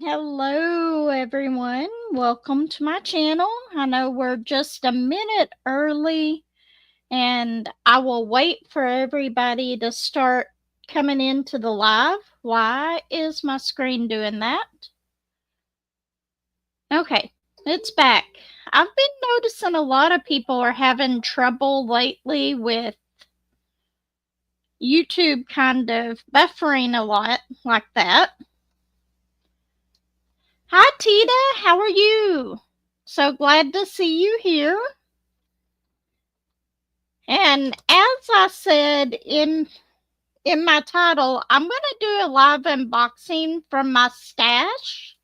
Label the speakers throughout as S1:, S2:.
S1: Hello, everyone. Welcome to my channel. I know we're just a minute early, and I will wait for everybody to start coming into the live. Why is my screen doing that? Okay, it's back. I've been noticing a lot of people are having trouble lately with YouTube kind of buffering a lot like that. Hi, Tita. How are you? So glad to see you here. And as I said in my title, I'm going to do a live unboxing from my stash.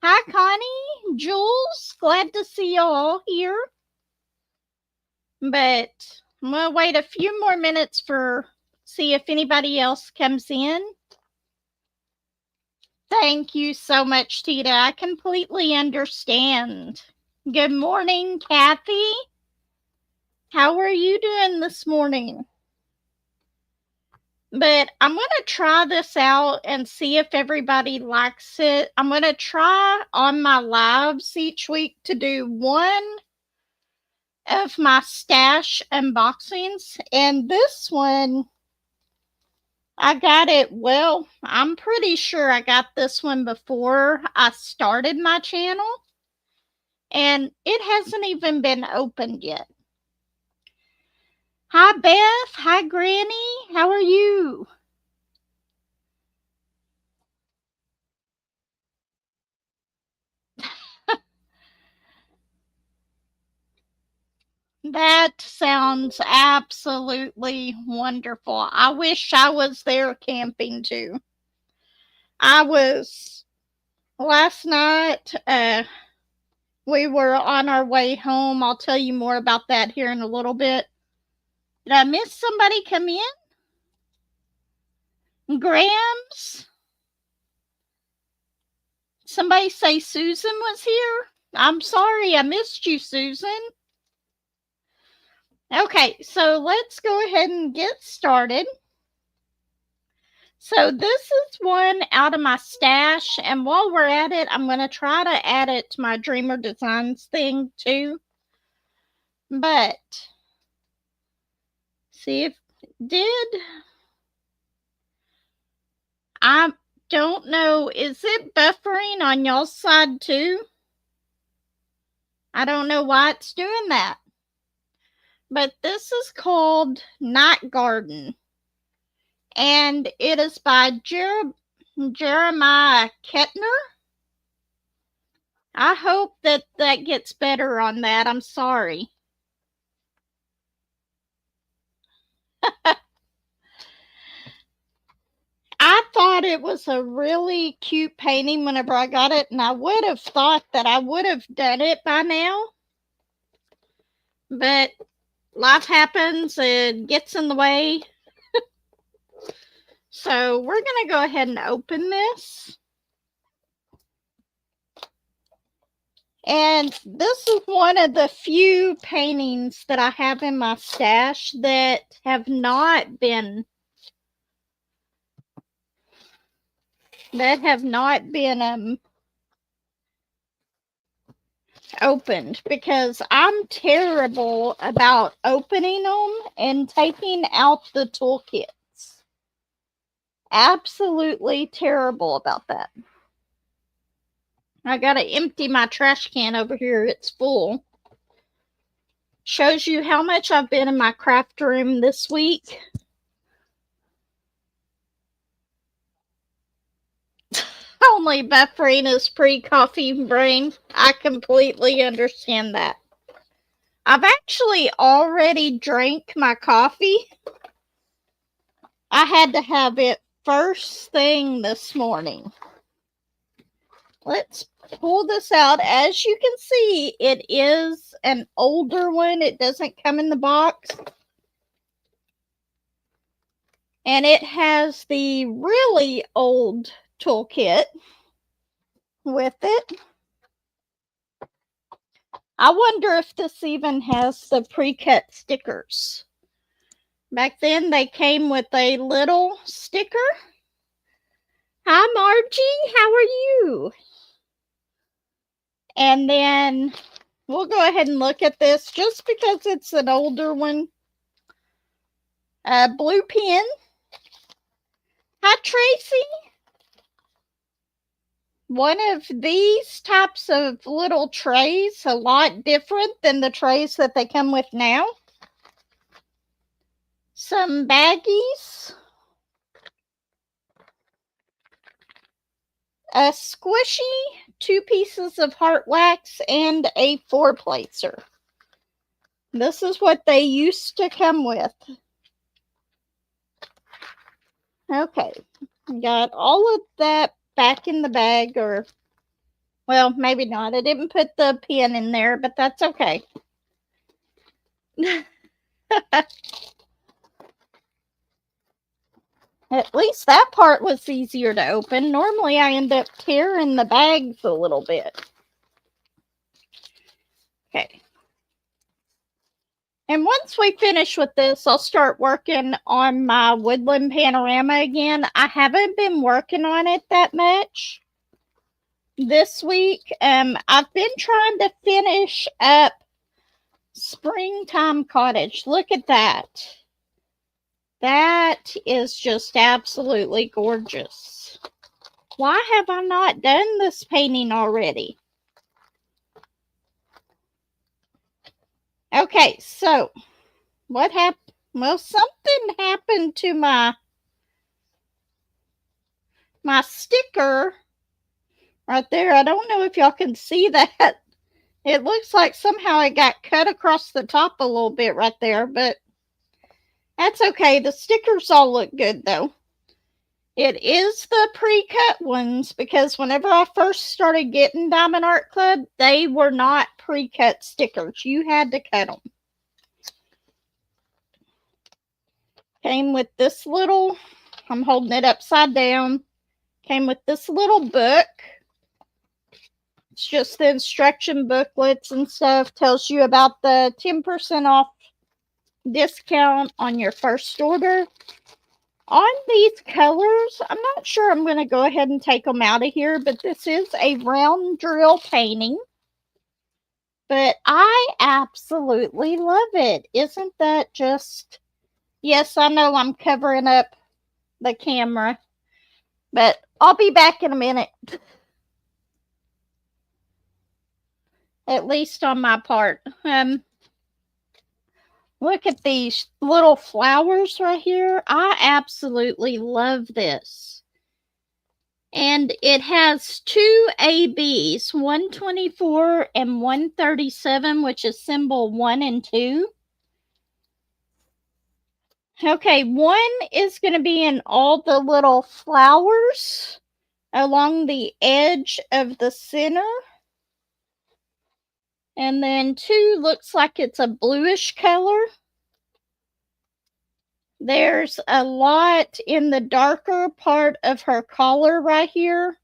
S1: Hi, Connie, Jules. Glad to see you all here. But I'm going to wait a few more minutes for see if anybody else comes in. Thank you so much, Tita. I completely understand. Good morning, Kathy. How are you doing this morning? But I'm going to try this out and see if everybody likes it. I'm going to try on my lives each week to do one of my stash unboxings. And this one, I got it. Well, I'm pretty sure I got this one before I started my channel. And it hasn't even been opened yet. Hi, Beth. Hi, Granny. How are you? That sounds absolutely wonderful. I wish I was there camping too. I was last night. We were on our way home. I'll tell you more about that here in a little bit. Did I miss somebody come in? Grams? Somebody say Susan was here? I'm sorry, I missed you, Susan. Okay, so let's go ahead and get started. So this is one out of my stash, and while we're at it, I'm going to try to add it to my Dreamer Designs thing too. But see if did I don't know, is it buffering on y'all's side too? I don't know why it's doing that. But this is called Night Garden, and it is by Jeremiah Kettner. I hope that gets better on that. I'm sorry. I thought it was a really cute painting whenever I got it, and I would have thought that I would have done it by now. But life happens and gets in the way. So we're going to go ahead and open this. And this is one of the few paintings that I have in my stash that have not been opened, because I'm terrible about opening them and taking out the toolkits. Absolutely terrible about that. I gotta empty my trash can over here. It's full. Shows you how much I've been in my craft room this week. Only buffering is pre-coffee brain. I completely understand that. I've actually already drank my coffee. I had to have it first thing this morning. Let's pull this out. As you can see, it is an older one. It doesn't come in the box. And it has the really old toolkit with it. I wonder if this even has the pre-cut stickers. Back then they came with a little sticker. Hi, Margie. How are you? And then we'll go ahead and look at this just because it's an older one. Blue pen. Hi, Tracy. One of these types of little trays, a lot different than the trays that they come with now. Some baggies. A squishy, 2 pieces of heart wax, and a 4-placer. This is what they used to come with. Okay, got all of that back in the bag, or, well, maybe not. I didn't put the pen in there, but that's okay. At least that part was easier to open. Normally I end up tearing the bags a little bit. Okay. And once we finish with this, I'll start working on my woodland panorama again. I haven't been working on it that much this week. I've been trying to finish up Springtime Cottage. Look at that. That is just absolutely gorgeous. Why have I not done this painting already? Okay, so what happened? Well, something happened to my sticker right there. I don't know if y'all can see that. It looks like somehow it got cut across the top a little bit right there, but that's okay. The stickers all look good though. It is the pre-cut ones because whenever I first started getting Diamond Art Club, they were not pre-cut stickers. You had to cut them. Came with this little, I'm holding it upside down. Came with this little book. It's just the instruction booklets and stuff. Tells you about the 10% off discount on your first order. On these colors, I'm not sure I'm going to go ahead and take them out of here, but this is a round drill painting. But I absolutely love it. Isn't that just... Yes, I know I'm covering up the camera, but I'll be back in a minute. At least on my part. Look at these little flowers right here. I absolutely love this. And it has 2 ABs, 124 and 137, which is symbol 1 and 2. Okay, 1 is going to be in all the little flowers along the edge of the center. And then 2 looks like it's a bluish color. There's a lot in the darker part of her collar right here.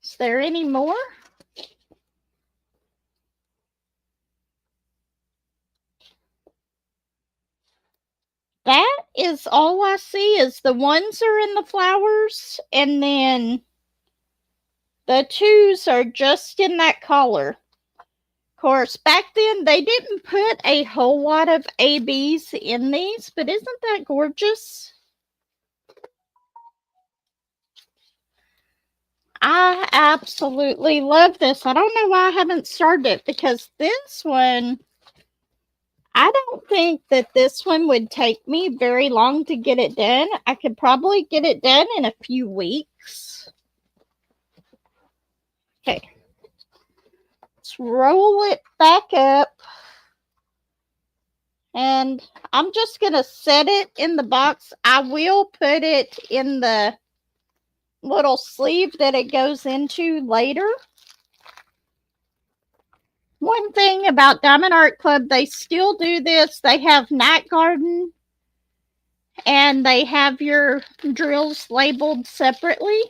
S1: Is there any more? That is all I see is the 1s are in the flowers, and then the 2s are just in that collar. Of course, back then they didn't put a whole lot of ABs in these, but isn't that gorgeous? I absolutely love this. I don't know why I haven't started it, because this one, I don't think that this one would take me very long to get it done. I could probably get it done in a few weeks. Okay. Let's roll it back up. And I'm just going to set it in the box. I will put it in the little sleeve that it goes into later. One thing about Diamond Art Club, they still do this. They have Night Garden, and they have your drills labeled separately.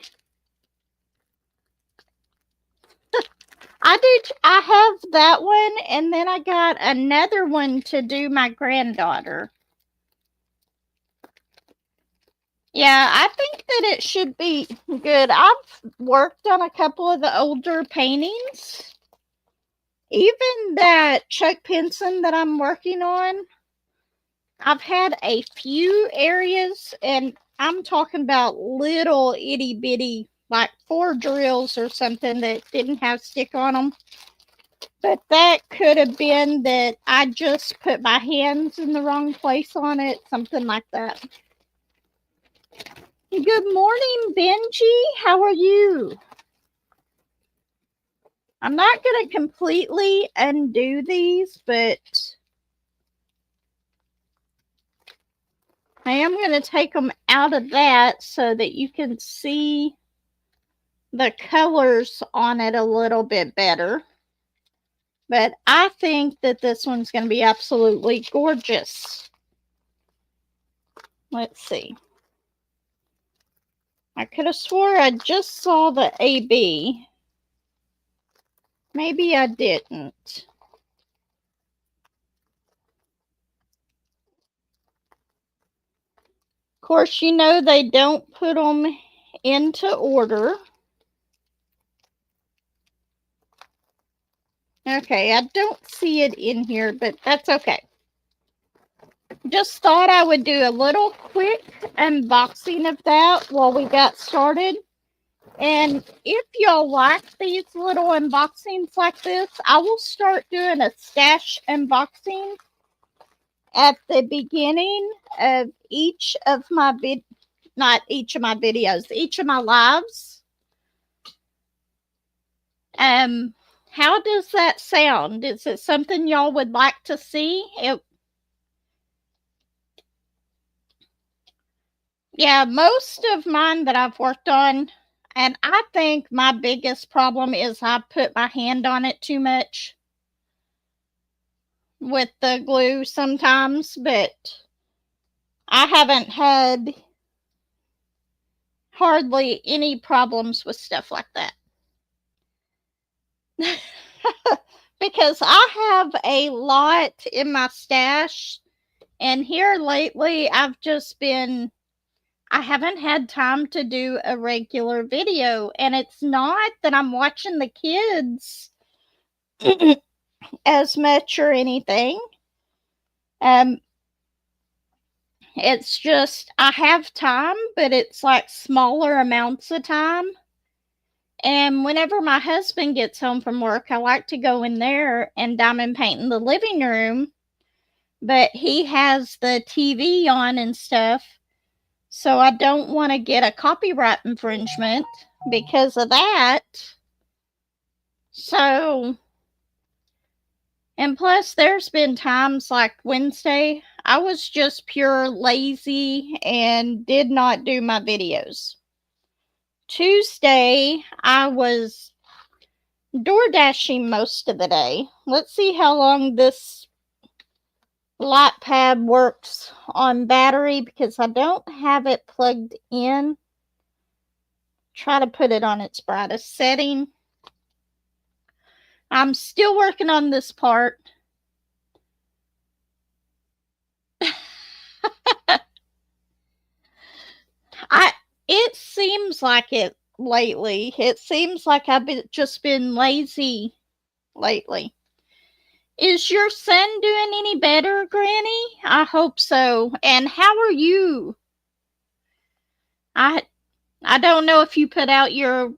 S1: I have that one, and then I got another one to do my granddaughter. Yeah, I think that it should be good. I've worked on a couple of the older paintings. Even that Chuck Pinson that I'm working on, I've had a few areas, and I'm talking about little itty bitty, like 4 drills or something that didn't have stick on them. But that could have been that I just put my hands in the wrong place on it, something like that. Good morning, Benji. How are you? I'm not going to completely undo these, but I am going to take them out of that so that you can see the colors on it a little bit better. But I think that this one's going to be absolutely gorgeous. Let's see. I could have swore I just saw the AB. Maybe I didn't. Of course, you know they don't put them into order. Okay, I don't see it in here, but that's okay. Just thought I would do a little quick unboxing of that while we got started. And if y'all like these little unboxings like this, I will start doing a stash unboxing at the beginning of each of my not each of my videos, each of my lives. How does that sound? Is it something y'all would like to see? Yeah, most of mine that I've worked on, and I think my biggest problem is I put my hand on it too much with the glue sometimes, but I haven't had hardly any problems with stuff like that. Because I have a lot in my stash, and here lately I haven't had time to do a regular video, and it's not that I'm watching the kids as much or anything. It's just I have time, but it's like smaller amounts of time. And whenever my husband gets home from work, I like to go in there and diamond paint in the living room. But he has the TV on and stuff. So I don't want to get a copyright infringement because of that. So, and plus, there's been times like Wednesday, I was just pure lazy and did not do my videos. Tuesday, I was door dashing most of the day. Let's see how long this light pad works on battery because I don't have it plugged in. Try to put it on its brightest setting. I'm still working on this part. It seems like it lately. It seems like I've just been lazy lately. Is your son doing any better, Granny? I hope so. And how are you? I don't know if you put out your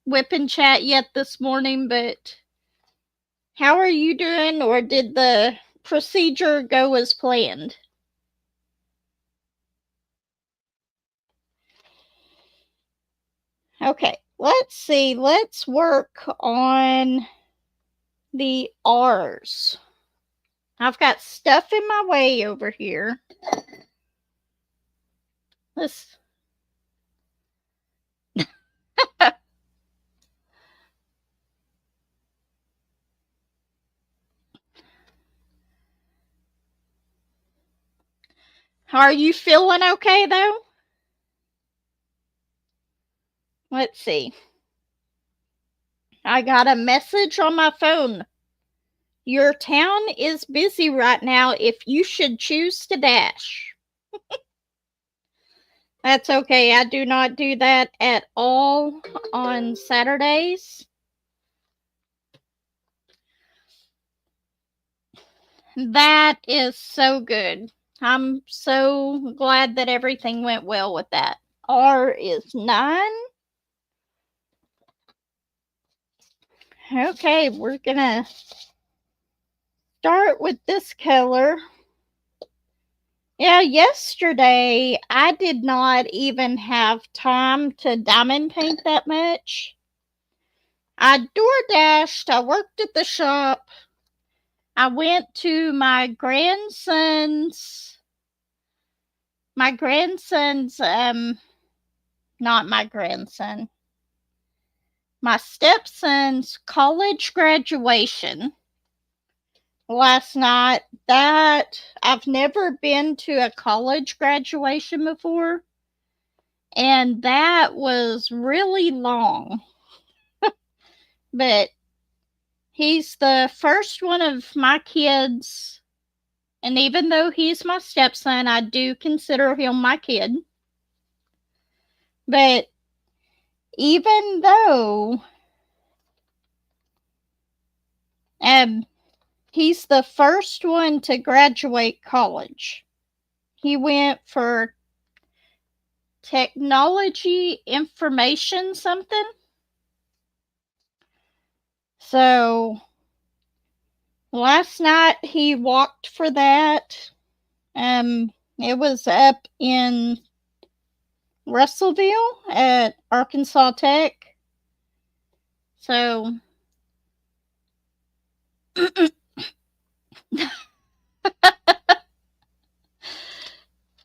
S1: WIP and chat yet this morning, but how are you doing, or did the procedure go as planned? Okay, let's see. Let's work on the R's. I've got stuff in my way over here. Let's. Are you feeling okay though? Let's see. I got a message on my phone. Your town is busy right now if you should choose to dash. That's okay. I do not do that at all on Saturdays. That is so good. I'm so glad that everything went well with that. R is 9. Okay, we're gonna start with this color. Yeah, yesterday I did not even have time to diamond paint that much. I door dashed, I worked at the shop, I went to my grandson's not my grandson, my stepson's college graduation last night. That I've never been to a college graduation before, and that was really long. But he's the first one of my kids, and even though he's my stepson, I do consider him my kid. But even though um, he's the first one to graduate college, he went for technology information something. So last night he walked for that. It was up in Russellville at Arkansas Tech. So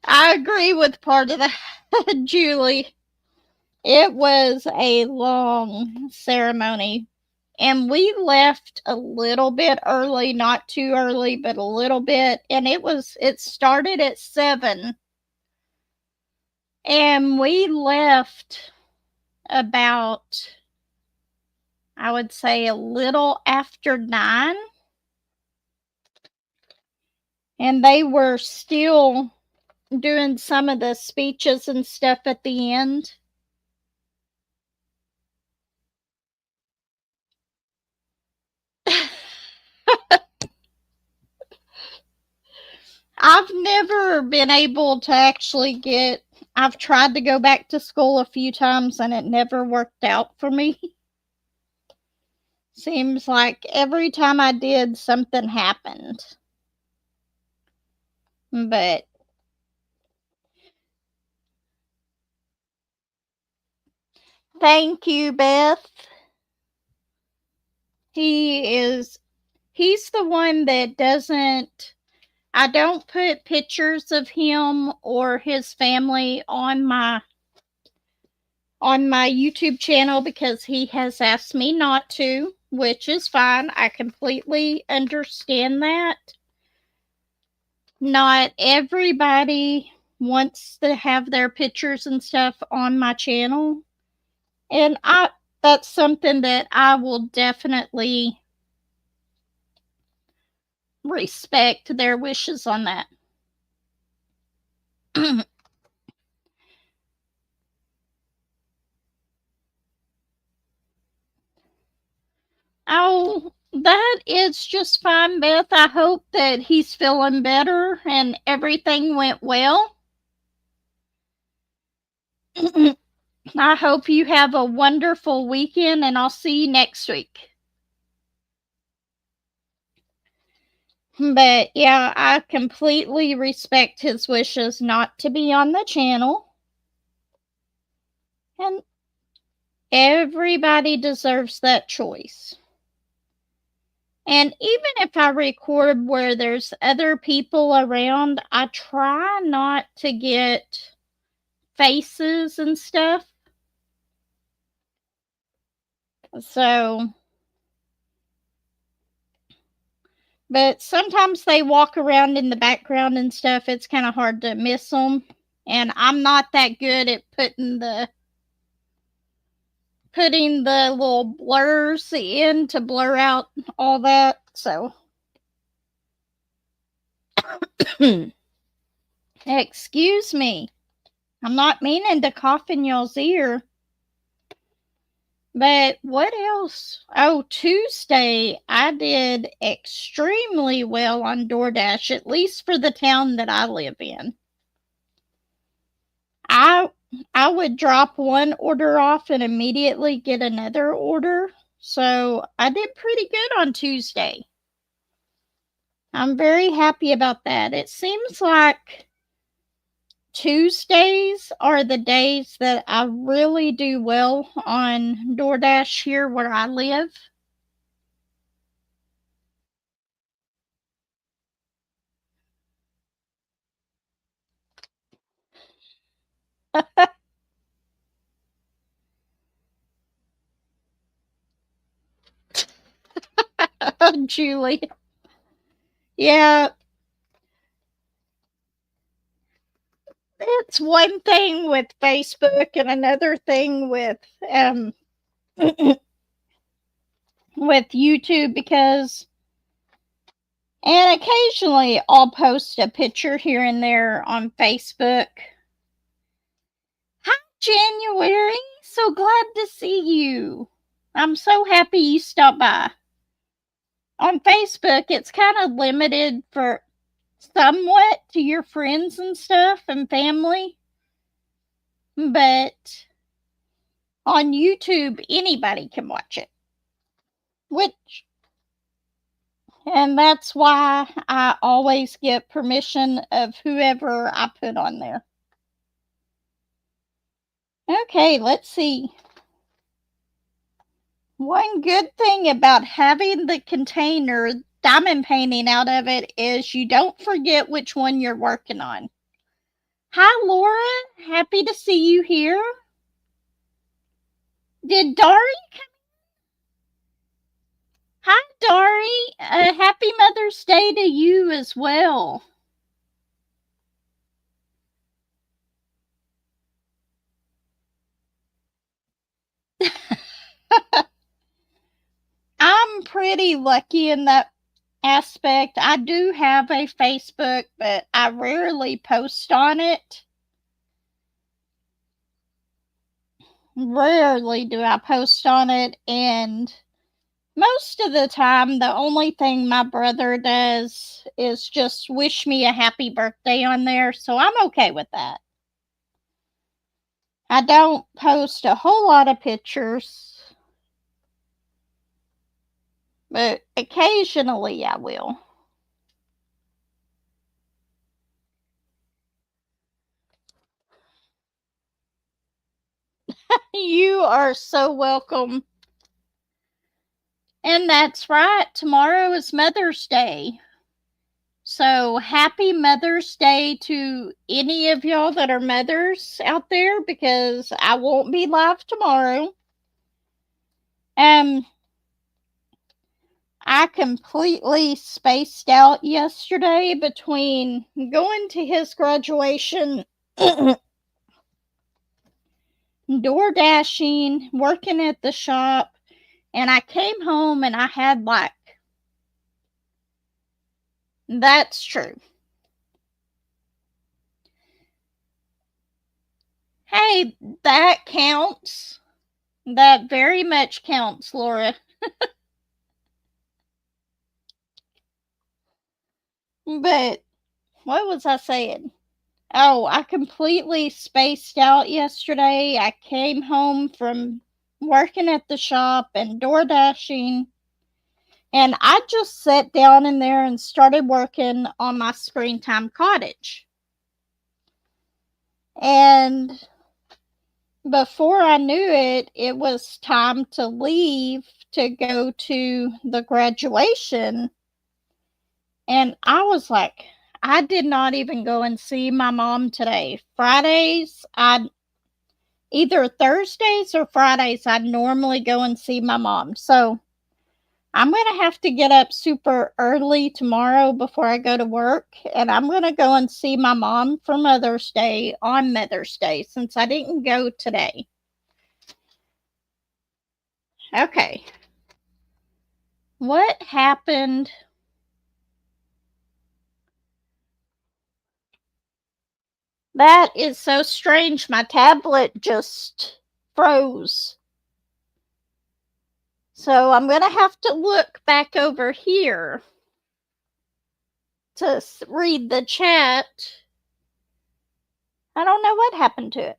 S1: I agree with part of that, Julie. It was a long ceremony. And we left a little bit early, not too early, but a little bit. And it started at 7. And we left about, I would say, a little after 9. And they were still doing some of the speeches and stuff at the end. I've never been able to actually I've tried to go back to school a few times and it never worked out for me. Seems like every time I did, something happened. But thank you, Beth. He's the one that I don't put pictures of him or his family on my YouTube channel because he has asked me not to, which is fine. I completely understand that. Not everybody wants to have their pictures and stuff on my channel. And that's something that I will definitely respect their wishes on that. Oh, that is just fine, Beth. I hope that he's feeling better and everything went well. I hope you have a wonderful weekend and I'll see you next week. But yeah, I completely respect his wishes not to be on the channel. And everybody deserves that choice. And even if I record where there's other people around, I try not to get faces and stuff. So, but sometimes they walk around in the background and stuff. It's kind of hard to miss them. And I'm not that good at putting the little blurs in to blur out all that. So, excuse me. I'm not meaning to cough in y'all's ear. But what else? Oh, Tuesday, I did extremely well on DoorDash, at least for the town that I live in. I I would drop one order off and immediately get another order. So I did pretty good on Tuesday. I'm very happy about that. It seems like Tuesdays are the days that I really do well on DoorDash here where I live. Julie. Yeah, it's one thing with Facebook and another thing with YouTube because and occasionally I'll post a picture here and there on Facebook. Hi January, so glad to see you. I'm so happy you stopped by. On Facebook, it's kind of limited for somewhat to your friends and stuff and family, but on YouTube, anybody can watch it. Which, and that's why I always get permission of whoever I put on there. Okay, let's see. One good thing about having the container diamond painting out of it is you don't forget which one you're working on. Hi, Laura. Happy to see you here. Did Dari come? Hi, Dari. Happy Mother's Day to you as well. I'm pretty lucky in that aspect. I do have a Facebook, but I rarely post on it. Rarely do I post on it, and most of the time, the only thing my brother does is just wish me a happy birthday on there, so I'm okay with that. I don't post a whole lot of pictures, but occasionally I will. You are so welcome. And that's right, tomorrow is Mother's Day. So happy Mother's Day to any of y'all that are mothers out there because I won't be live tomorrow. Um, I completely spaced out yesterday between going to his graduation, door dashing, working at the shop, and I came home and I had like, that's true. Hey, that counts. That very much counts, Laura. But what was I saying? Oh, I completely spaced out yesterday. I came home from working at the shop and door dashing, and I just sat down in there and started working on my springtime cottage. And before I knew it, it was time to leave to go to the graduation. And I was like, I did not even go and see my mom today. Fridays, I either Thursdays or Fridays, I normally go and see my mom. So I'm going to have to get up super early tomorrow before I go to work. And I'm going to go and see my mom for Mother's Day on Mother's Day since I didn't go today. Okay. What happened? That is so strange. My tablet just froze. So I'm going to have to look back over here to read the chat. I don't know what happened to it.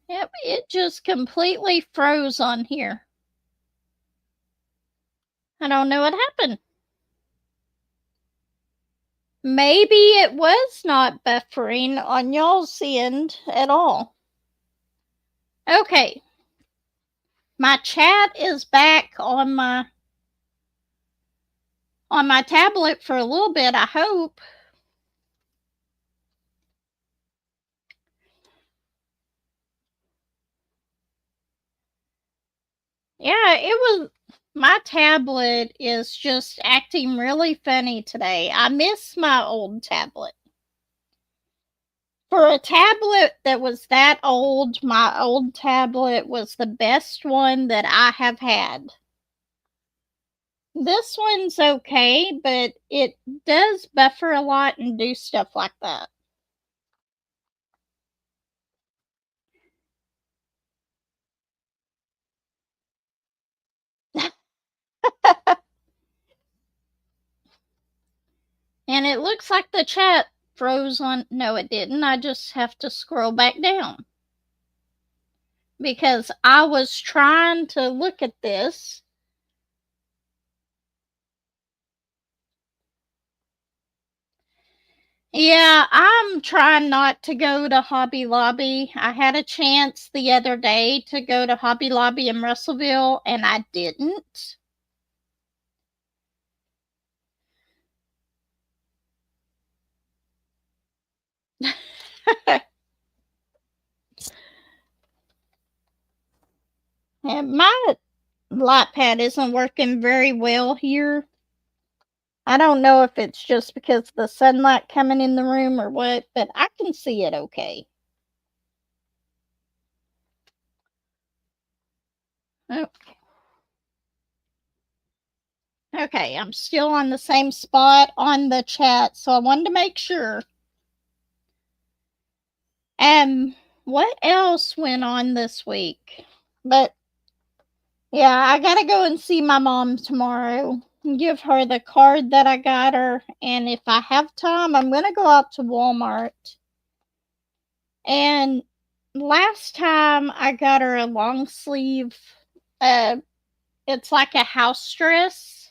S1: Yep, it just completely froze on here. I don't know what happened. Maybe it was not buffering on y'all's end at all. Okay. My chat is back on my tablet for a little bit, I hope. Yeah, it was. My tablet is just acting really funny today. I miss my old tablet. For a tablet that was that old, my old tablet was the best one that I have had. This one's okay, but it does buffer a lot and do stuff like that. And it looks like the chat froze on. No, it didn't. I just have to scroll back down. Because I was trying to look at this. Yeah, I'm trying not to go to Hobby Lobby. I had a chance the other day to go to Hobby Lobby in Russellville, and I didn't. And my light pad isn't working very well here. I don't know if it's just because of the sunlight coming in the room or what, but I can see it okay. Okay. Okay, I'm still on the same spot on the chat, so I wanted to make sure. What else went on this week? But yeah, I gotta go and see my mom tomorrow. Give her the card that I got her, and if I have time, I'm gonna go out to Walmart. And last time I got her a long sleeve, uh, it's like a house dress.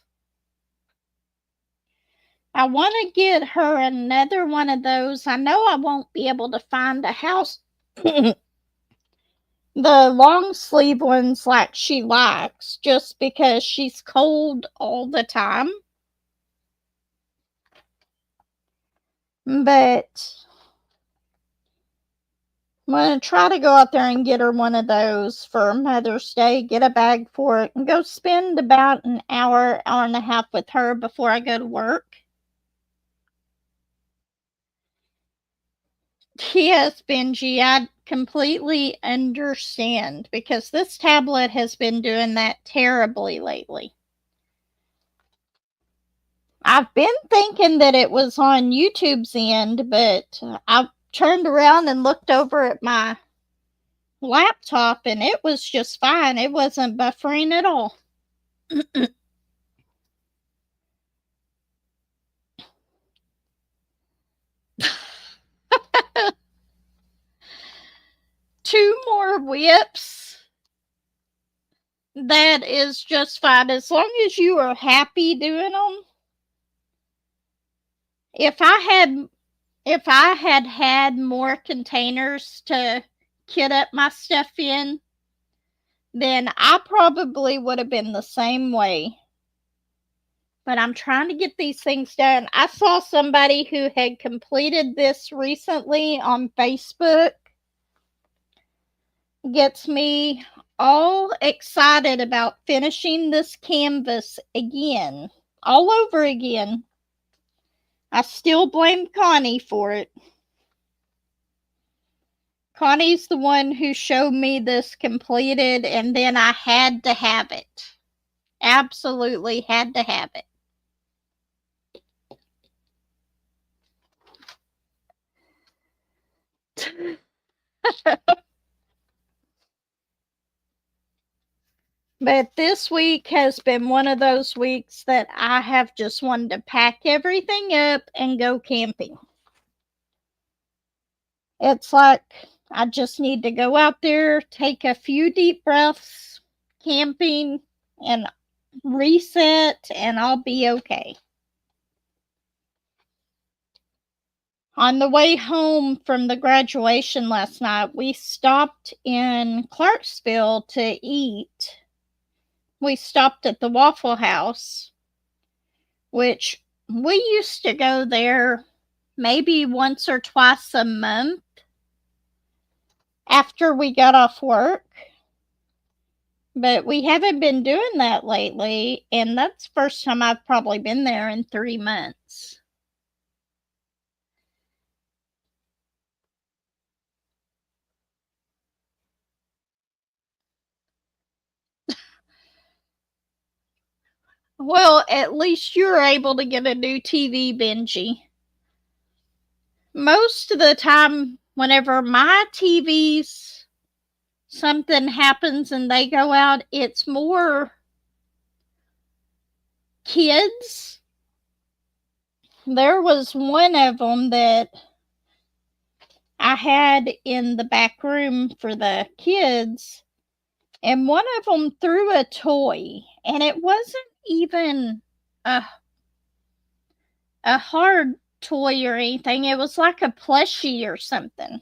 S1: I want to get her another one of those. I know I won't be able to find a house. The long sleeve ones like she likes just because she's cold all the time. But I'm going to try to go out there and get her one of those for Mother's Day, get a bag for it, and go spend about an hour, hour and a half with her before I go to work. Yes, Benji, I completely understand because this tablet has been doing that terribly lately. I've been thinking that it was on YouTube's end, but I turned around and looked over at my laptop and it was just fine. It wasn't buffering at all. Two more WIPs. That is just fine as long as you are happy doing them. If I had more containers to kit up my stuff in, then I probably would have been the same way. But I'm trying to get these things done. I saw somebody who had completed this recently on Facebook. Gets me all excited about finishing this canvas again, all over again. I still blame Connie for it. Connie's the one who showed me this completed, and then I had to have it. Absolutely had to have it. But this week has been one of those weeks that I have just wanted to pack everything up and go camping. It's like I just need to go out there, take a few deep breaths, camping, and reset, and I'll be okay. On the way home from the graduation last night, we stopped in Clarksville to eat. We stopped at the Waffle House, which we used to go there maybe once or twice a month after we got off work. But we haven't been doing that lately, and that's the first time I've probably been there in 3 months. Well, at least you're able to get a new TV, Benji. Most of the time, whenever my TV's something happens and they go out, it's more kids. There was one of them that I had in the back room for the kids, and one of them threw a toy, and it wasn't even a hard toy or anything. It was like a plushie or something.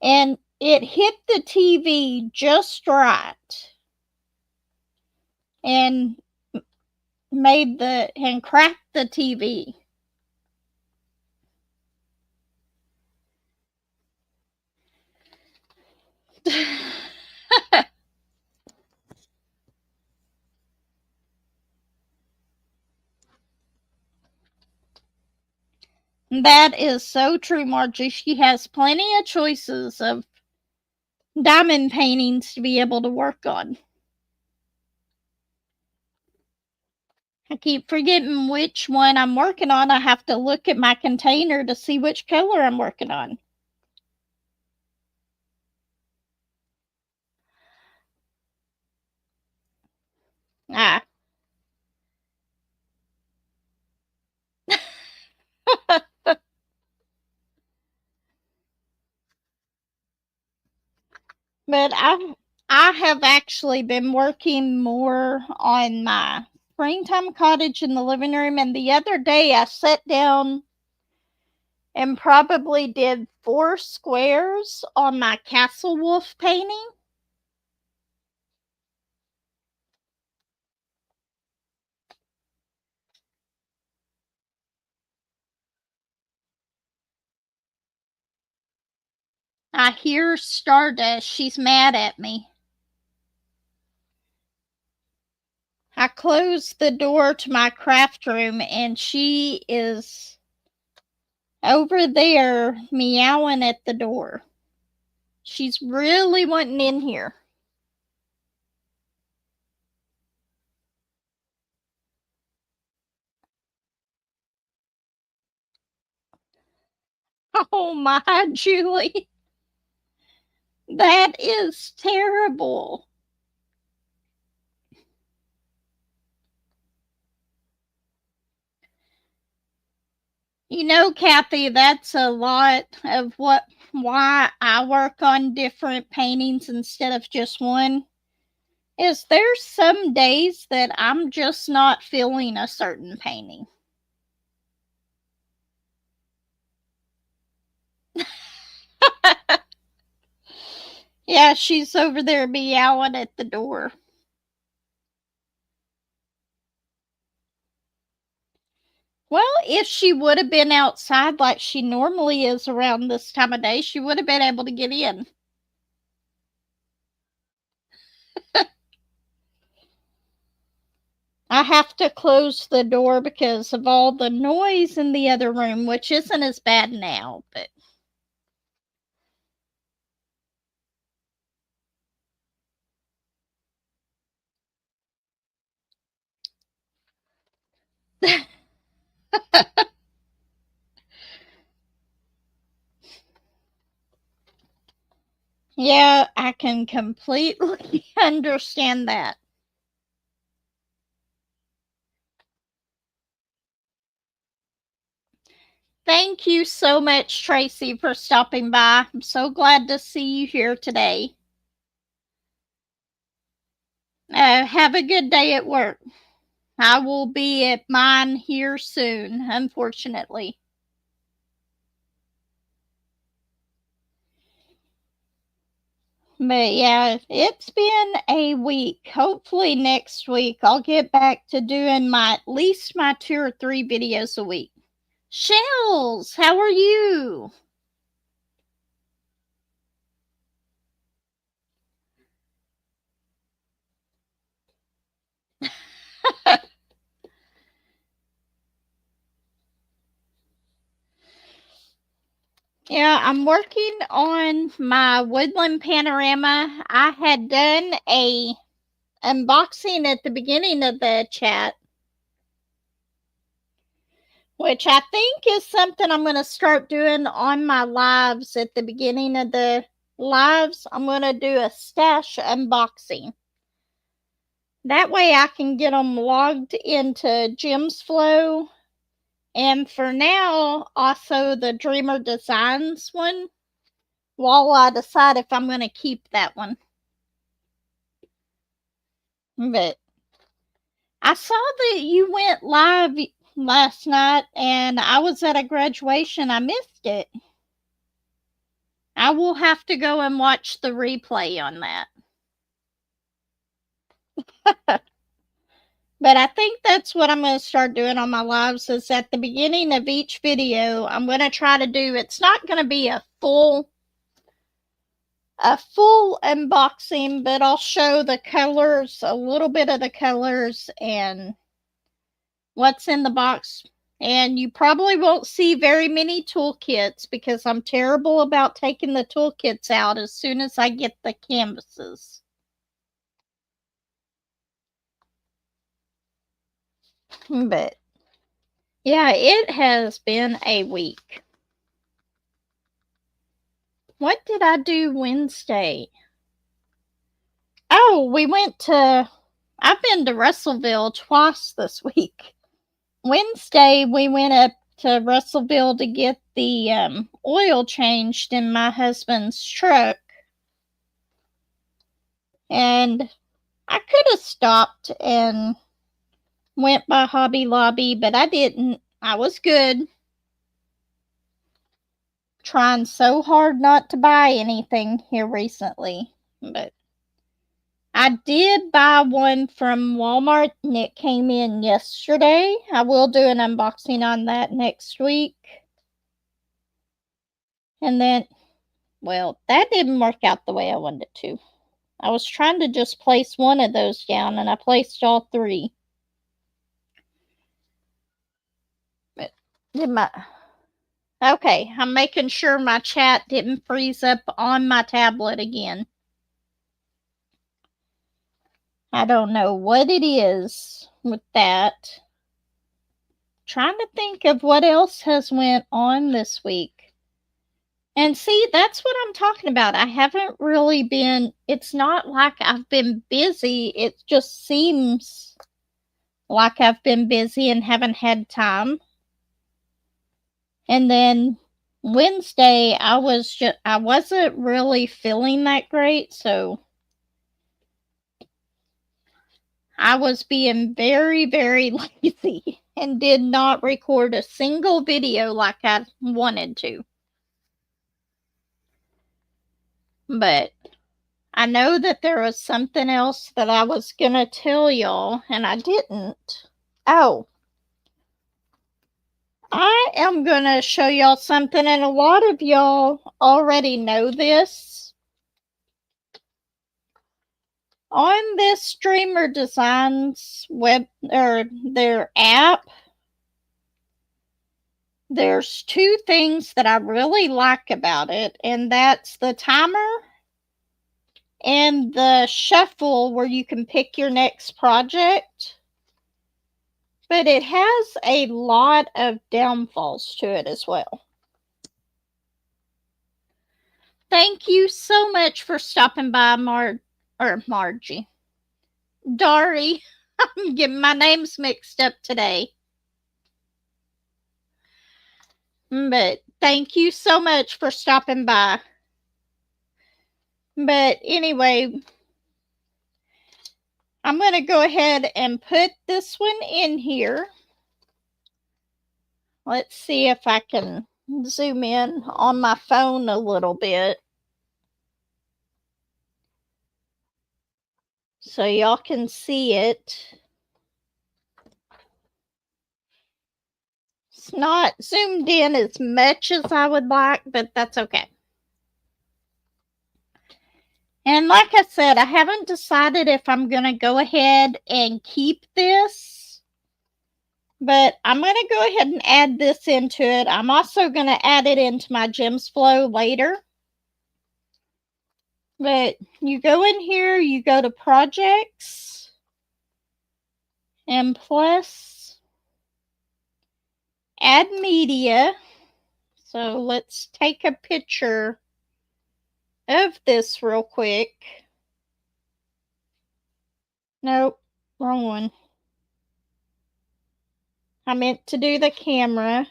S1: And it hit the TV just right and cracked the TV. That is so true, Margie. She has plenty of choices of diamond paintings to be able to work on. I keep forgetting which one I'm working on. I have to look at my container to see which color I'm working on. Ah. But I have actually been working more on my springtime cottage in the living room, and the other day I sat down and probably did 4 squares on my castle wolf painting. I hear Stardust. She's mad at me. I closed the door to my craft room, and she is over there meowing at the door. She's really wanting in here. Oh my, Julie. That is terrible. You know, Kathy, that's a lot of why I work on different paintings instead of just one. Is there's some days that I'm just not feeling a certain painting. Yeah, she's over there meowing at the door. Well, if she would have been outside like she normally is around this time of day, she would have been able to get in. I have to close the door because of all the noise in the other room, which isn't as bad now, but Yeah, I can completely understand that. Thank you so much, Tracy, for stopping by. I'm so glad to see you here today. Have a good day at work. I will be at mine here soon, unfortunately. But yeah, it's been a week. Hopefully next week I'll get back to doing my at least my 2 or 3 videos a week. Shells, how are you? Yeah, I'm working on my woodland panorama. I had done a unboxing at the beginning of the chat, which I think is something I'm going to start doing on my lives at the beginning of the lives. I'm going to do a stash unboxing. That way I can get them logged into Jim's Flow. And for now, also the Dreamer Designs one, while I decide if I'm going to keep that one. But I saw that you went live last night and I was at a graduation. I missed it. I will have to go and watch the replay on that. But I think that's what I'm going to start doing on my lives is at the beginning of each video, I'm going to try to do, it's not going to be a full unboxing, but I'll show the colors, a little bit of the colors and what's in the box. And you probably won't see very many toolkits because I'm terrible about taking the toolkits out as soon as I get the canvases. But yeah, it has been a week. What did I do Wednesday? Oh, I've been to Russellville twice this week. Wednesday, we went up to Russellville to get the oil changed in my husband's truck. And I could have stopped and went by Hobby Lobby, but I didn't. I was good. Trying so hard not to buy anything here recently. But I did buy one from Walmart and it came in yesterday. I will do an unboxing on that next week. And then, well, that didn't work out the way I wanted it to. I was trying to just place one of those down and I placed all 3. But did my Okay, I'm making sure my chat didn't freeze up on my tablet again. I don't know what it is with that. Trying to think of what else has went on this week. And see, that's what I'm talking about. I haven't really been, it's not like I've been busy. It just seems like I've been busy and haven't had time. And then Wednesday, I wasn't really feeling that great, so I was being very, very lazy and did not record a single video like I wanted to. But I know that there was something else that I was going to tell y'all, and I didn't. Oh, I am going to show y'all something, and a lot of y'all already know this. On this Streamer Designs web or their app, there's 2 things that I really like about it, and that's the timer and the shuffle where you can pick your next project. but it has a lot of downfalls to it as well. Thank you so much for stopping by, Margie. Dari. I'm getting my names mixed up today. But thank you so much for stopping by. But anyway, I'm going to go ahead and put this one in here. Let's see if I can zoom in on my phone a little bit so y'all can see it. It's not zoomed in as much as I would like, but that's okay. And like I said, I haven't decided if I'm going to go ahead and keep this, but I'm going to go ahead and add this into it. I'm also going to add it into my Gems Flow later. But you go in here, you go to Projects, and plus Add Media. So let's take a picture of this real quick. Nope, wrong one. I meant to do the camera.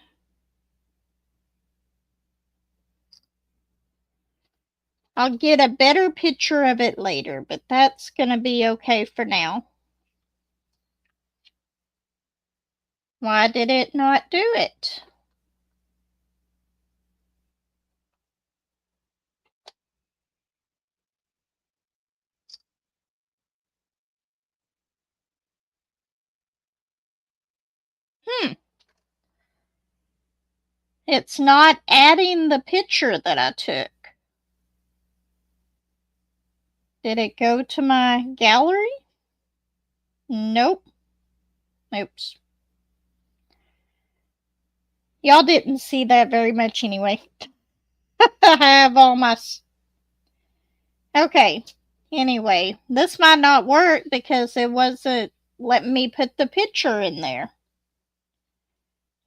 S1: I'll get a better picture of it later, but that's going to be okay for now. Why did it not do it? It's not adding the picture that I took. Did it go to my gallery? Nope. Oops. Y'all didn't see that very much anyway. I have all my... Okay. Anyway, this might not work because it wasn't letting me put the picture in there.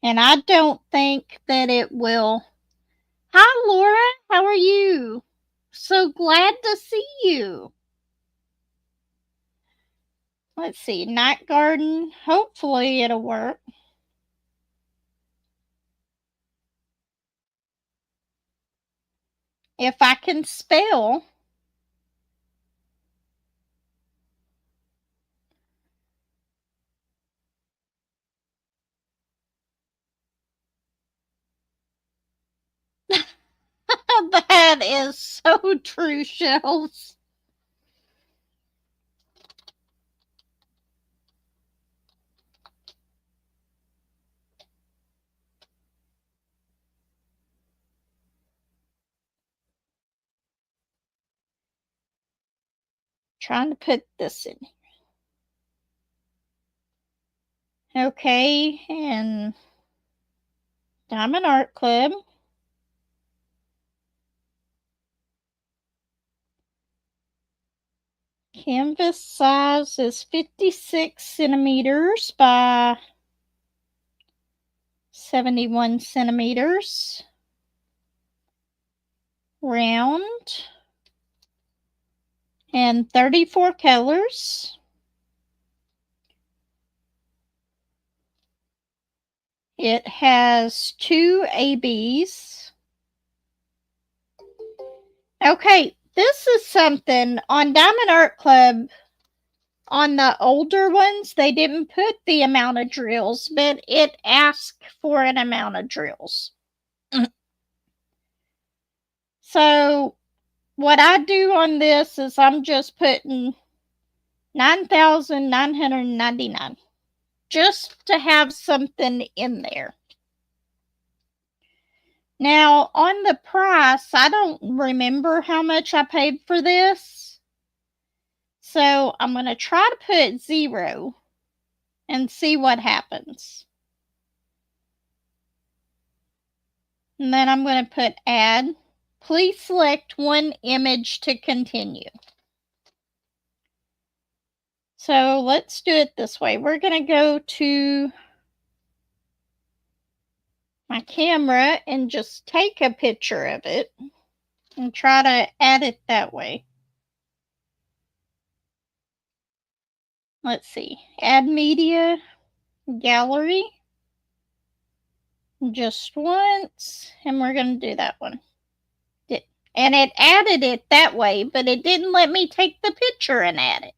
S1: And I don't think that it will. Hi, Laura. How are you? So glad to see you. Let's see. Night Garden. Hopefully it'll work. If I can spell. That is so true, Shells. Trying to put this in here. Okay, and Diamond Art Club. Canvas size is 56 centimeters by 71 centimeters. Round. And 34 colors. It has 2 ABs. Okay, this is something on Diamond Art Club. On the older ones, they didn't put the amount of drills, but it asked for an amount of drills. So what I do on this is I'm just putting 9,999 just to have something in there. Now, on the price, I don't remember how much I paid for this. So I'm going to try to put 0 and see what happens. And then I'm going to put add. Please select one image to continue. So let's do it this way. We're going to go to my camera and just take a picture of it and try to add it that way. Let's see. Add media, gallery, just once, and we're going to do that one. And it added it that way, but it didn't let me take the picture and add it.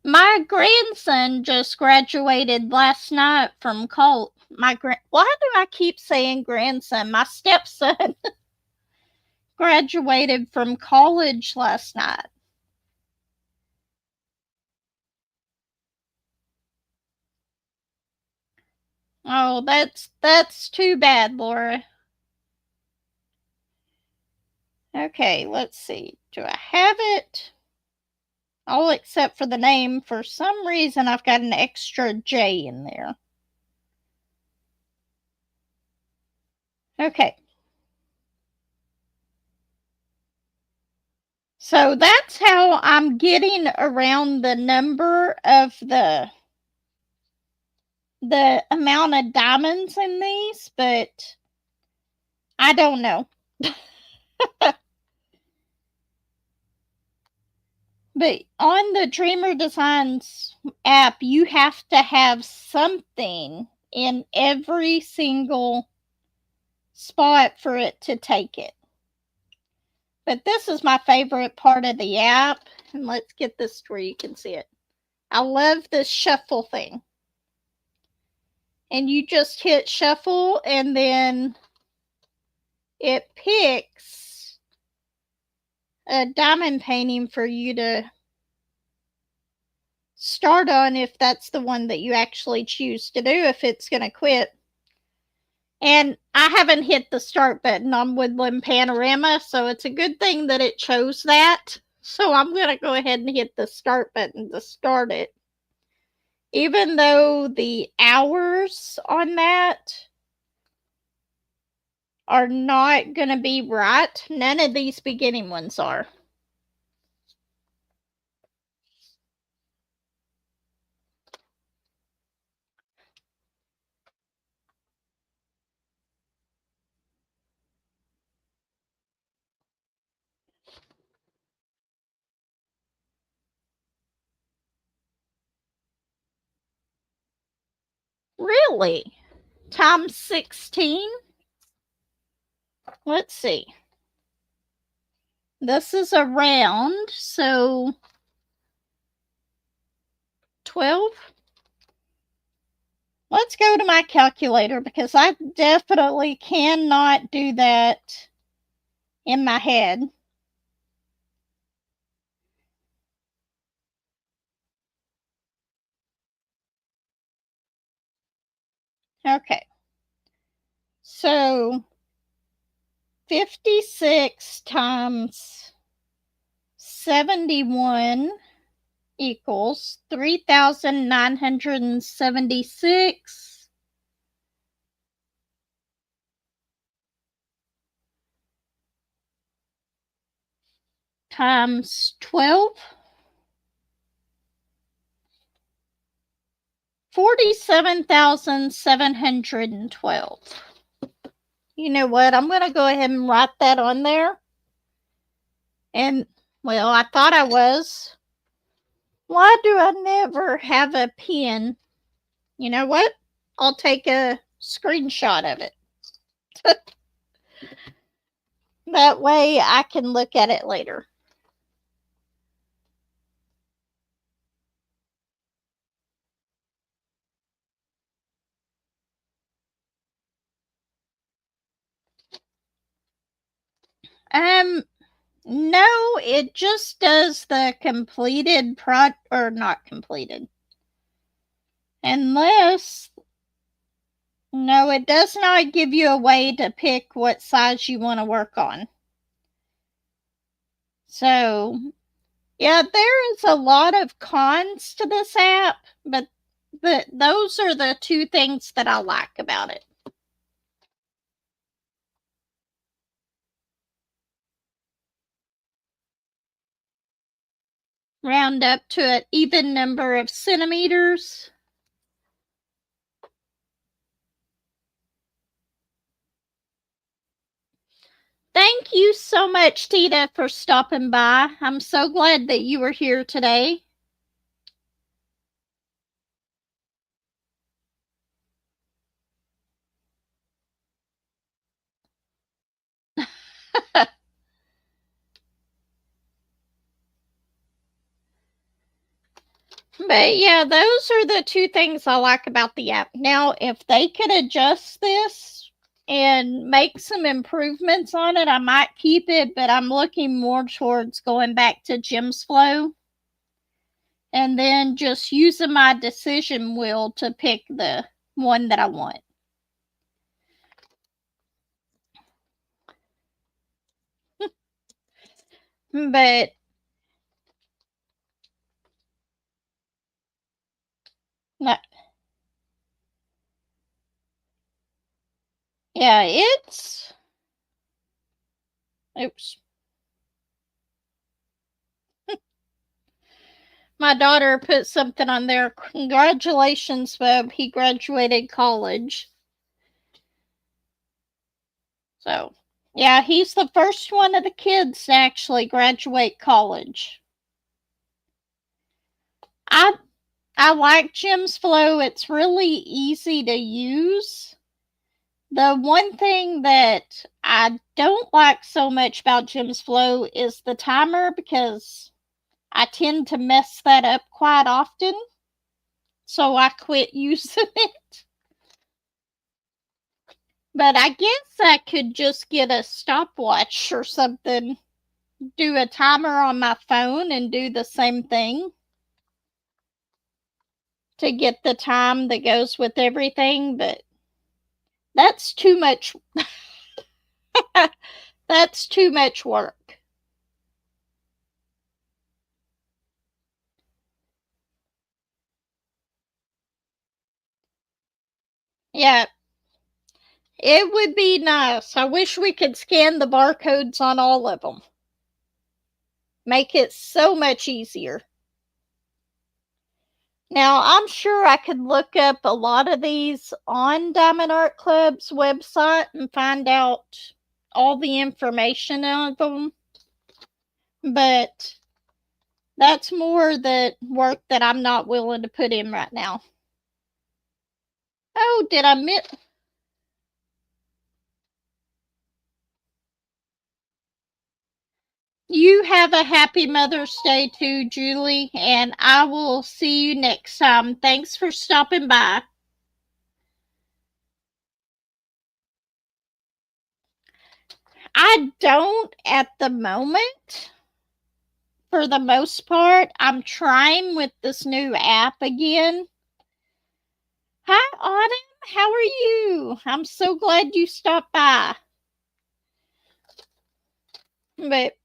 S1: My grandson just graduated last night from college. Why do I keep saying grandson? My stepson graduated from college last night. Oh, that's too bad, Laura. Okay, let's see. Do I have it? All except for the name. For some reason, I've got an extra J in there. Okay. So that's how I'm getting around the number of the amount of diamonds in these, but I don't know. But on the Dreamer Designs app, you have to have something in every single spot for it to take it. But this is my favorite part of the app. And let's get this to where you can see it. I love this shuffle thing. And you just hit shuffle and then it picks a diamond painting for you to start on if that's the one that you actually choose to do, if it's going to quit. And I haven't hit the start button on Woodland Panorama, so it's a good thing that it chose that. So I'm going to go ahead and hit the start button to start it. Even though the hours on that are not going to be right, none of these beginning ones are. Really? Times 16? Let's see. This is a round, so 12. Let's go to my calculator because I definitely cannot do that in my head. Okay. So 56 times 71 equals 3,976 times 12. 47,712. You know what? I'm going to go ahead and write that on there. And, well, I thought I was. Why do I never have a pen? You know what? I'll take a screenshot of it. That way I can look at it later. No, it just does the completed or not completed. Unless, no, it does not give you a way to pick what size you want to work on. So, yeah, there is a lot of cons to this app, but those are the two things that I like about it. round up to an even number of centimeters. Thank you so much, Tita, for stopping by. I'm so glad that you were here today. But yeah, those are the two things I like about the app. Now, if they could adjust this and make some improvements on it, I might keep it, but I'm looking more towards going back to Jim's Flow and then just using my decision wheel to pick the one that I want. But no, yeah, it's oops. My daughter put something on there. Congratulations, Bob. He graduated college. So, yeah, he's the first one of the kids to actually graduate college. I I like Jim's Flow. It's really easy to use. The one thing that I don't like so much about Jim's Flow is the timer because I tend to mess that up quite often. So I quit using it. But I guess I could just get a stopwatch or something, do a timer on my phone and do the same thing to get the time that goes with everything, but that's too much. That's too much work. Yeah, it would be nice. I wish we could scan the barcodes on all of them. Make it so much easier. Now, I'm sure I could look up a lot of these on Diamond Art Club's website and find out all the information of them, but that's more the work that I'm not willing to put in right now. Oh, did I miss? You have a happy Mother's Day too, Julie, and I will see you next time. Thanks for stopping by. I don't at the moment. For the most part, I'm trying with this new app again. Hi, Autumn. How are you? I'm so glad you stopped by. But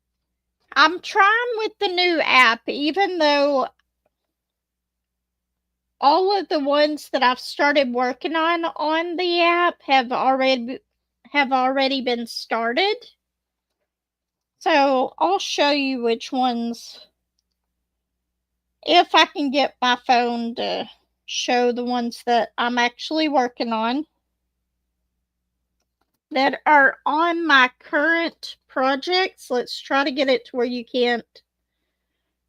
S1: I'm trying with the new app, even though all of the ones that I've started working on the app have already been started. So I'll show you which ones, if I can get my phone to show the ones that I'm actually working on that are on my current projects. Let's try to get it to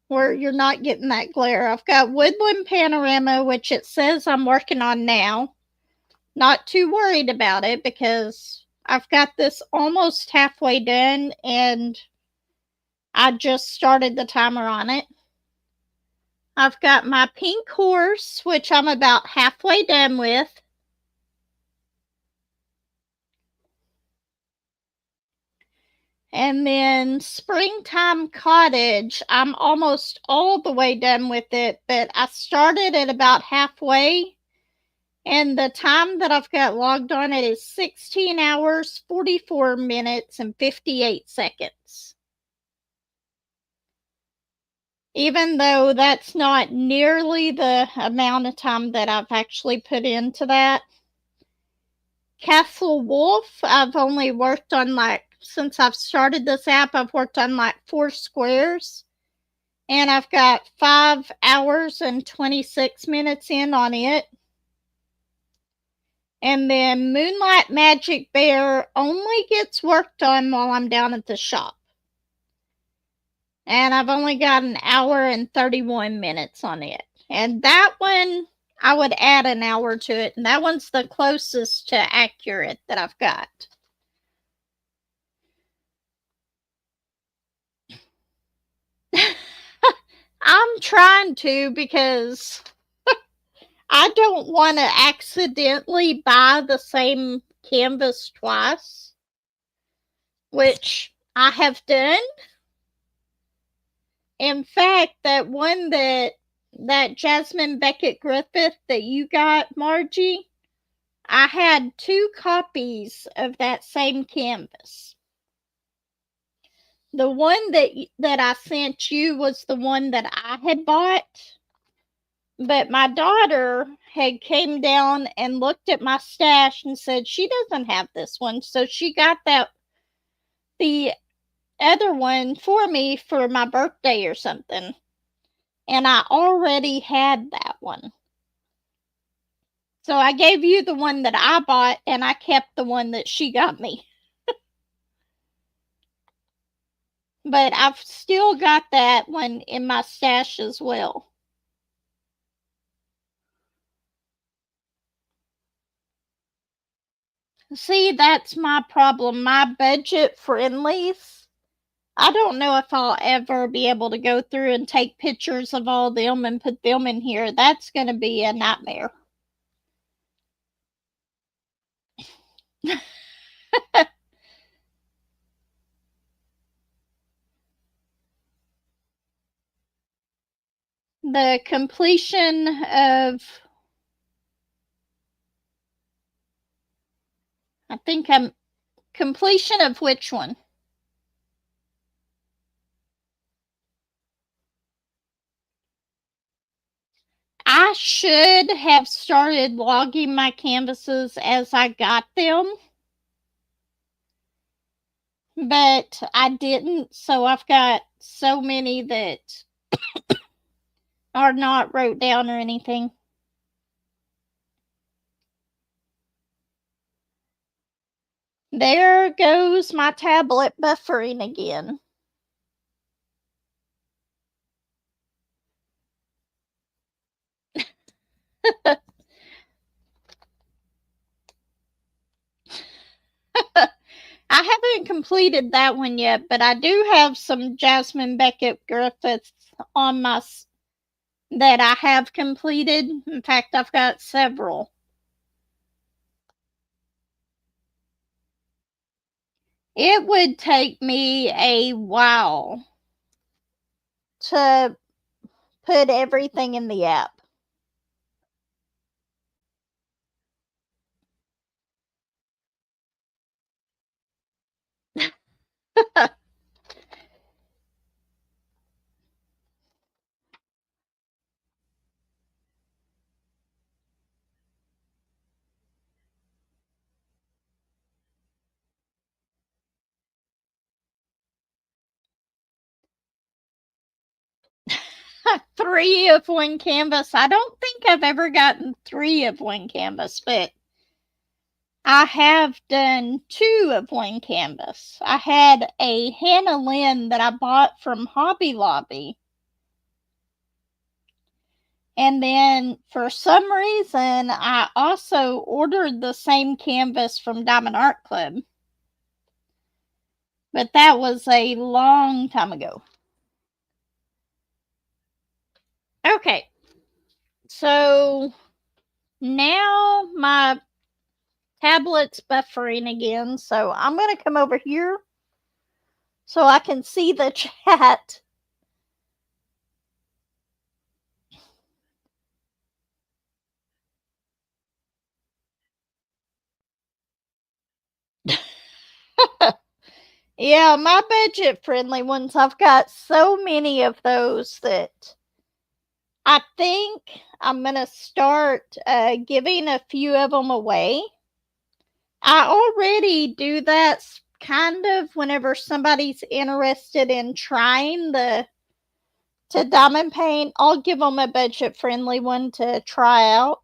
S1: where you're not getting that glare. I've got Woodland Panorama, which it says I'm working on now. Not too worried about it because I've got this almost halfway done and I just started the timer on it. I've got my pink horse, which I'm about halfway done with. And then Springtime Cottage, I'm almost all the way done with it, but I started at about halfway. And the time that I've got logged on it is 16 hours, 44 minutes, and 58 seconds. Even though that's not nearly the amount of time that I've actually put into that. Castle Wolf, I've only worked on since I've started this app, I've worked on 4 squares. And I've got 5 hours and 26 minutes in on it. And then Moonlight Magic Bear only gets worked on while I'm down at the shop. And I've only got an hour and 31 minutes on it. And that one, I would add an hour to it. And that one's the closest to accurate that I've got. I'm trying to, because I don't want to accidentally buy the same canvas twice, which I have done. In fact, that Jasmine Beckett Griffith that you got, Margie, I had 2 copies of that same canvas. The one that I sent you was the one that I had bought, but my daughter had came down and looked at my stash and said she doesn't have this one, so she got the other one for me for my birthday or something, and I already had that one. So I gave you the one that I bought, and I kept the one that she got me. But I've still got that one in my stash as well. See, that's my problem. My budget friendlies, I don't know if I'll ever be able to go through and take pictures of all them and put them in here. That's going to be a nightmare. The completion of, I think I'm, completion of which one? I should have started logging my canvases as I got them, but I didn't, so I've got so many that are not wrote down or anything. There goes my tablet buffering again. I haven't completed that one yet, but I do have some Jasmine Beckett Griffiths on my that I have completed. In fact, I've got several. It would take me a while to put everything in the app. Three of one canvas. I don't think I've ever gotten 3 of one canvas, but I have done 2 of one canvas. I had a Hannah Lynn that I bought from Hobby Lobby. And then for some reason, I also ordered the same canvas from Diamond Art Club. But that was a long time ago. Okay. So now my tablet's buffering again. So I'm going to come over here so I can see the chat. Yeah, my budget friendly ones, I've got so many of those that I think I'm going to start giving a few of them away. I already do that kind of whenever somebody's interested in trying the to diamond paint. I'll give them a budget friendly one to try out.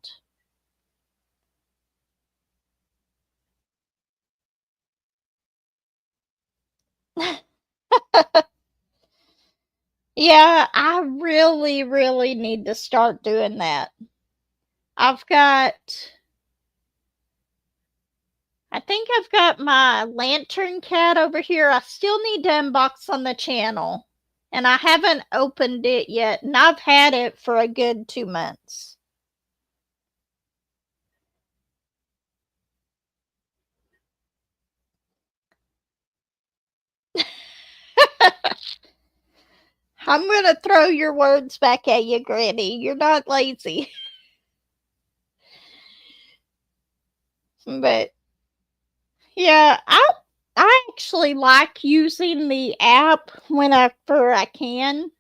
S1: Yeah, I really, really need to start doing that. I've got, I think I've got my lantern cat over here. I still need to unbox on the channel. And I haven't opened it yet. And I've had it for a good 2 months. I'm going to throw your words back at you, Granny. You're not lazy. But yeah, I actually like using the app whenever I can,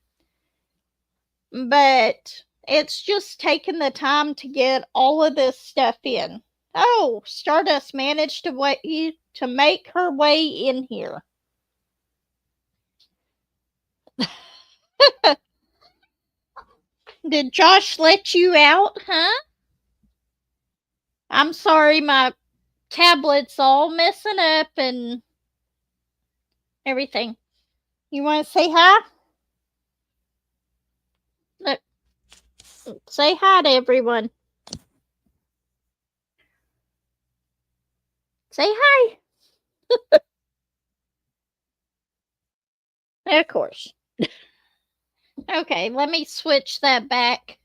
S1: but it's just taking the time to get all of this stuff in. Oh, Stardust managed to make her way in here. Did Josh let you out, huh? I'm sorry, my tablet's all messing up and everything. You want to say hi? Look, say hi to everyone. Say hi. Of course. Okay, let me switch that back.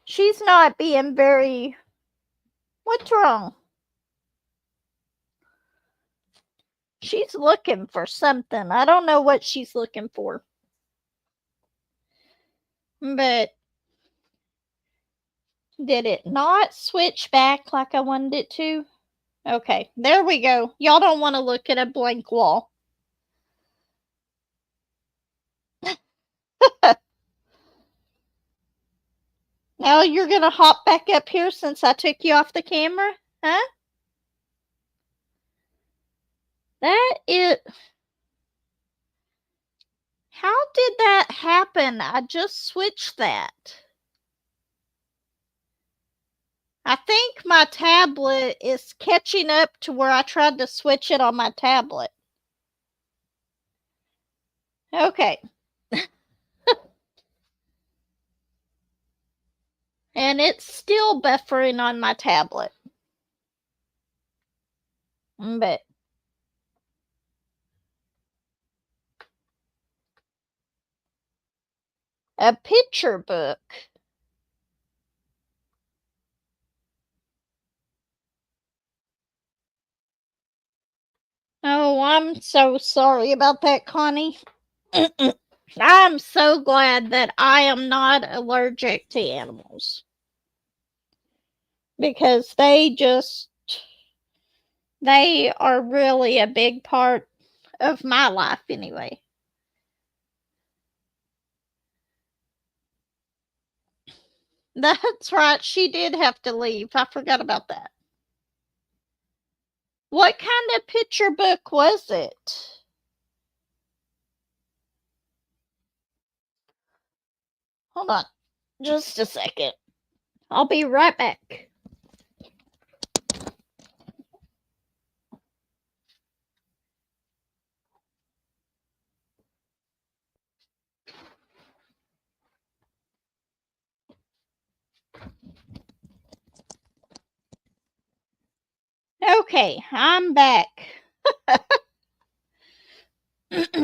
S1: She's not being very. What's wrong? She's looking for something. I don't know what she's looking for. But did it not switch back like I wanted it to? Okay, there we go. Y'all don't want to look at a blank wall. Now you're going to hop back up here since I took you off the camera? Huh? That is. How did that happen? I just switched that. I think my tablet is catching up to where I tried to switch it on my tablet. Okay. And it's still buffering on my tablet. But a picture book. Oh, I'm so sorry about that, Connie. I'm so glad that I am not allergic to animals. Because they are really a big part of my life anyway. That's right, she did have to leave. I forgot about that. What kind of picture book was it? Hold on just a second. I'll be right back. Okay, I'm back. I've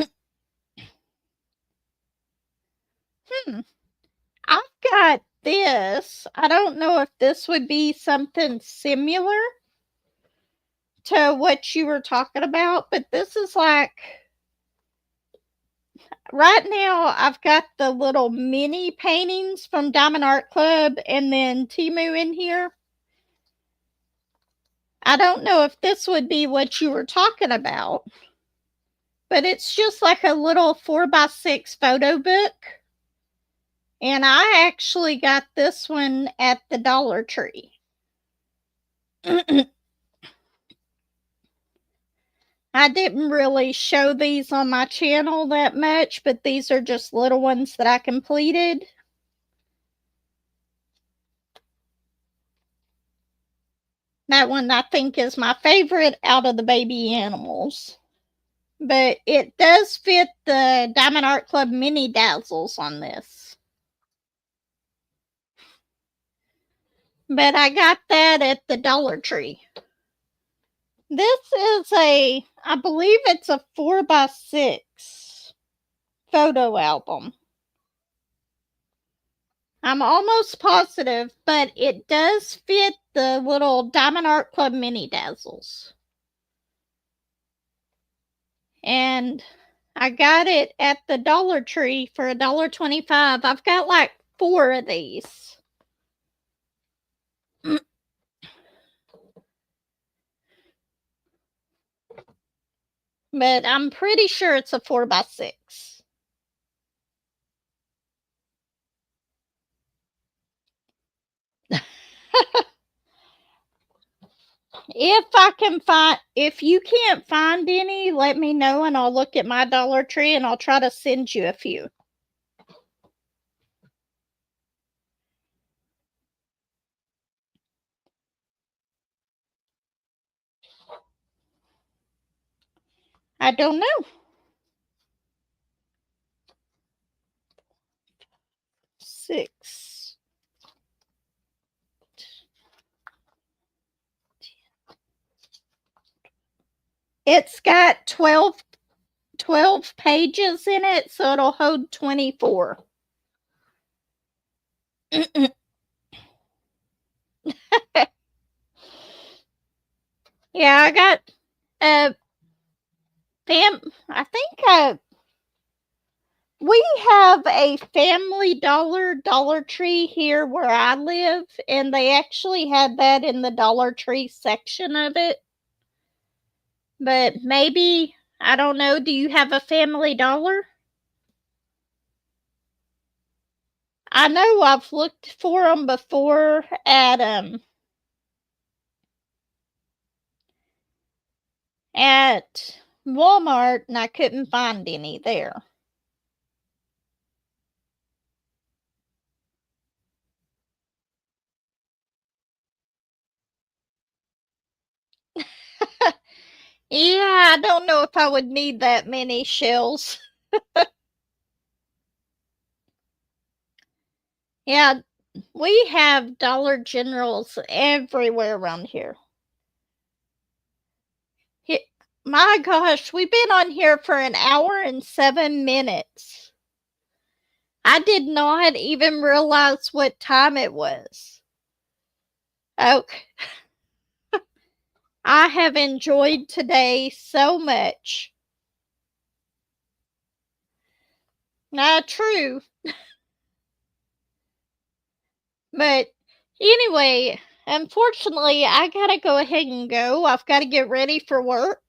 S1: got this. I don't know if this would be something similar to what you were talking about, but this is like right now I've got the little mini paintings from Diamond Art Club and then Timu in here. I don't know if this would be what you were talking about, but it's just like a little 4x6 photo book. And I actually got this one at the Dollar Tree. I didn't really show these on my channel that much, but these are just little ones that I completed. That one I think is my favorite out of the baby animals. But it does fit the Diamond Art Club mini dazzles on this. But I got that at the Dollar Tree. This is I believe it's a 4x6 photo album. I'm almost positive, but it does fit the little Diamond Art Club mini dazzles. And I got it at the Dollar Tree for $1.25. I've got like 4 of these. But I'm pretty sure it's a 4x6. If you can't find any, let me know and I'll look at my Dollar Tree and I'll try to send you a few. I don't know. 6. It's got 12 pages in it, so it'll hold 24. Yeah, I got I think we have a Family Dollar Tree here where I live, and they actually had that in the Dollar Tree section of it. But maybe, I don't know, do you have a Family Dollar? I know I've looked for them before at Walmart, and I couldn't find any there. Yeah, I don't know if I would need that many shells. Yeah, we have Dollar Generals everywhere around here. My gosh, we've been on here for an hour and 7 minutes. I did not even realize what time it was. Okay. I have enjoyed today so much. Not true. But anyway, unfortunately, I gotta go ahead and go. I've got to get ready for work.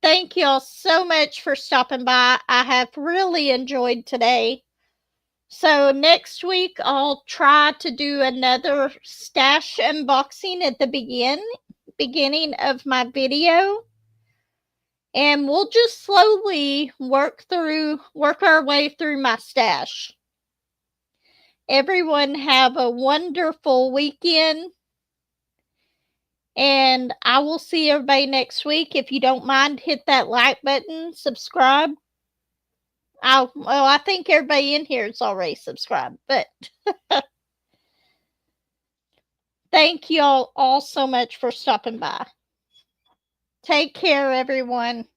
S1: Thank y'all so much for stopping by. I have really enjoyed today. So next week I'll try to do another stash unboxing at the beginning of my video. And we'll just slowly work our way through my stash. Everyone have a wonderful weekend. And I will see everybody next week. If you don't mind, hit that like button, subscribe. I think everybody in here is already subscribed, but thank you all so much for stopping by. Take care, everyone.